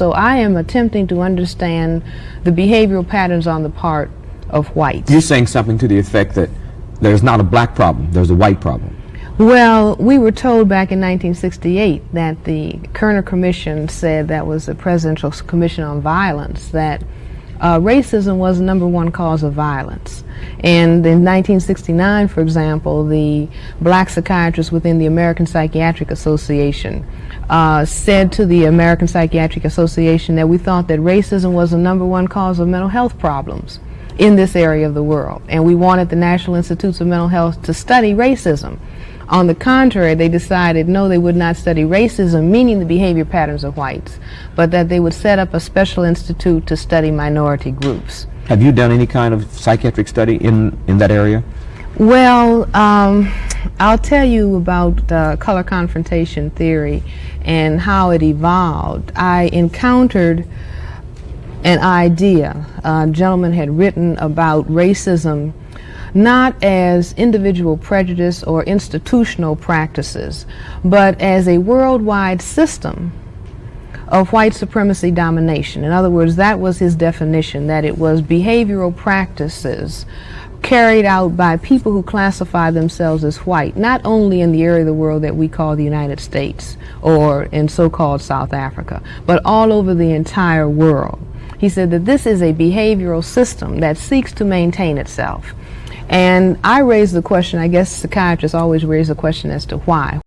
So I am attempting to understand the behavioral patterns on the part of whites. You're saying something to the effect that there's not a black problem, there's a white problem. Well, we were told back in 1968 that the Kerner Commission said, that was the Presidential Commission on Violence, that racism was the #1 cause of violence. And in 1969, for example, the black psychiatrists within the American Psychiatric Association said to the American Psychiatric Association that we thought that racism was the #1 cause of mental health problems in this area of the world. And we wanted the National Institutes of Mental Health to study racism. On the contrary, they decided no, they would not study racism, meaning the behavior patterns of whites, but that they would set up a special institute to study minority groups. Have you done any kind of psychiatric study in that area? Well, I'll tell you about color confrontation theory and how it evolved. I encountered an idea. A gentleman had written about racism not as individual prejudice or institutional practices, but as a worldwide system of white supremacy domination. In other words, that was his definition, that it was behavioral practices carried out by people who classify themselves as white, not only in the area of the world that we call the United States or in so-called South Africa, but all over the entire world. He said that this is a behavioral system that seeks to maintain itself. And I raised the question, I guess psychiatrists always raise the question as to why.